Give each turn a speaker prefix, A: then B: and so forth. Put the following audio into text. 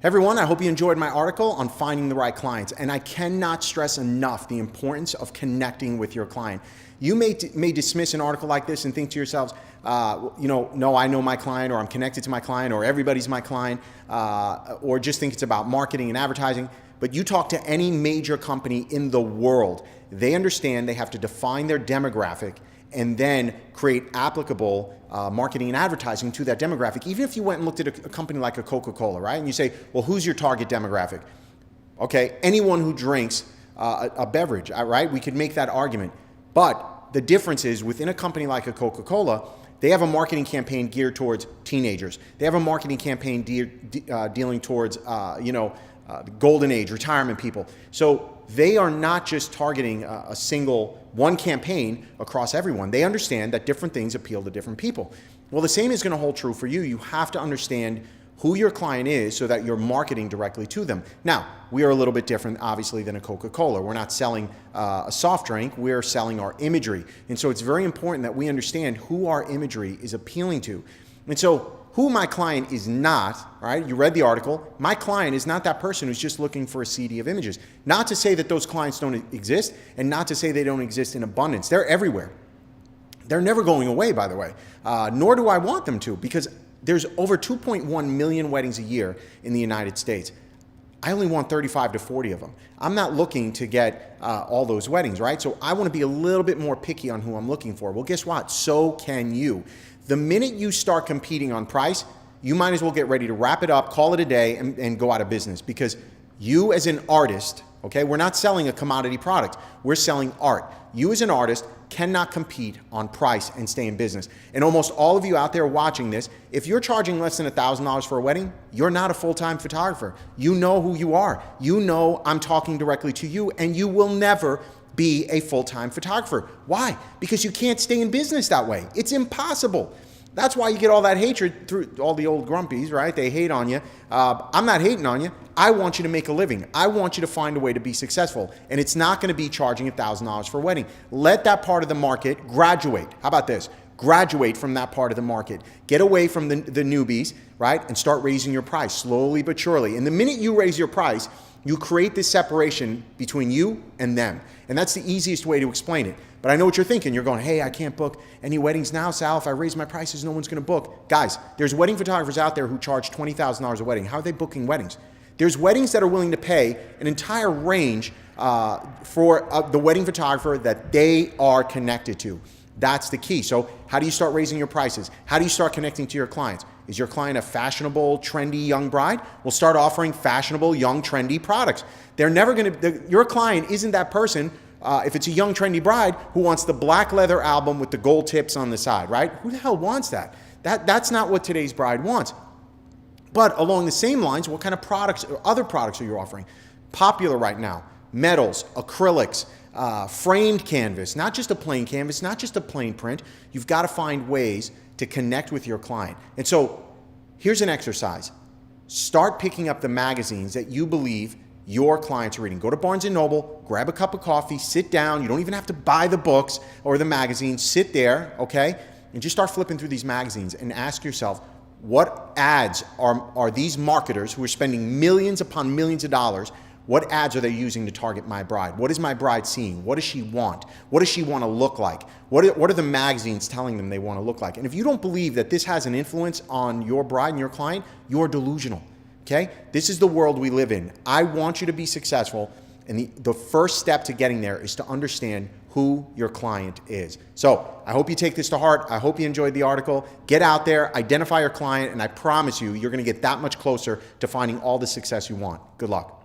A: Hey everyone, I hope you enjoyed my article on finding the right clients. And I cannot stress enough the importance of connecting with your client. You may dismiss an article like this and think to yourselves, no, I know my client, or I'm connected to my client, or everybody's my client, or just think it's about marketing and advertising. But you talk to any major company in the world, they understand they have to define their demographic and then create applicable marketing and advertising to that demographic. Even if you went and looked at a company like a Coca-Cola, right? And you say, well, who's your target demographic? Okay, anyone who drinks a beverage, right? We could make that argument. But the difference is within a company like a Coca-Cola, they have a marketing campaign geared towards teenagers. They have a marketing campaign dealing towards, the golden age, retirement people. So they are not just targeting a single one campaign across everyone. They understand that different things appeal to different people. Well, the same is going to hold true for you. You have to understand who your client is so that you're marketing directly to them. Now, we are a little bit different, obviously, than a Coca-Cola. We're not selling a soft drink. We're selling our imagery. And so it's very important that we understand who our imagery is appealing to. And so who my client is not, right? You read the article. My client is not that person who's just looking for a CD of images. Not to say that those clients don't exist, and not to say they don't exist in abundance. They're everywhere. They're never going away, by the way. Nor do I want them to, because there's over 2.1 million weddings a year in the United States. I only want 35 to 40 of them. I'm not looking to get all those weddings, right? So I want to be a little bit more picky on who I'm looking for. Well, guess what? So can you. The minute you start competing on price, you might as well get ready to wrap it up, call it a day, and go out of business, because you as an artist, okay, we're not selling a commodity product. We're selling art. You as an artist cannot compete on price and stay in business. And almost all of you out there watching this, if you're charging less than $1,000 for a wedding, you're not a full-time photographer. You know who you are. You know I'm talking directly to you, and you will never be a full-time photographer. Why? Because you can't stay in business that way. It's impossible. That's why you get all that hatred through all the old grumpies, right? They hate on you. I'm not hating on you. I want you to make a living. I want you to find a way to be successful. And it's not going to be charging $1,000 for a wedding. Let that part of the market graduate. How about this? Graduate from that part of the market. Get away from the newbies, right? And start raising your price slowly but surely. And the minute you raise your price, you create this separation between you and them. And that's the easiest way to explain it. But I know what you're thinking. You're going, hey, I can't book any weddings now, Sal. If I raise my prices, no one's going to book. Guys, there's wedding photographers out there who charge $20,000 a wedding. How are they booking weddings? There's weddings that are willing to pay an entire range for the wedding photographer that they are connected to. That's the key. So how do you start raising your prices? How do you start connecting to your clients? Is your client a fashionable, trendy young bride? We'll start offering fashionable, young, trendy products. They're never going to, your client isn't that person, if it's a young, trendy bride, who wants the black leather album with the gold tips on the side, right? Who the hell wants that? That's not what today's bride wants. But along the same lines, what kind of products or other products are you offering? Popular right now, metals, acrylics, framed canvas, not just a plain canvas, not just a plain print. You've got to find ways to connect with your client. And so here's an exercise. Start picking up the magazines that you believe your clients are reading. Go to Barnes & Noble, grab a cup of coffee, sit down. You don't even have to buy the books or the magazines. Sit there, okay? And just start flipping through these magazines and ask yourself, what ads are these marketers who are spending millions upon millions of dollars, what ads are they using to target my bride? What is my bride seeing? What does she want? What does she want to look like? What are the magazines telling them they want to look like? And if you don't believe that this has an influence on your bride and your client, you're delusional, okay? This is the world we live in. I want you to be successful, and the first step to getting there is to understand who your client is. So I hope you take this to heart. I hope you enjoyed the article. Get out there, identify your client, and I promise you, you're going to get that much closer to finding all the success you want. Good luck.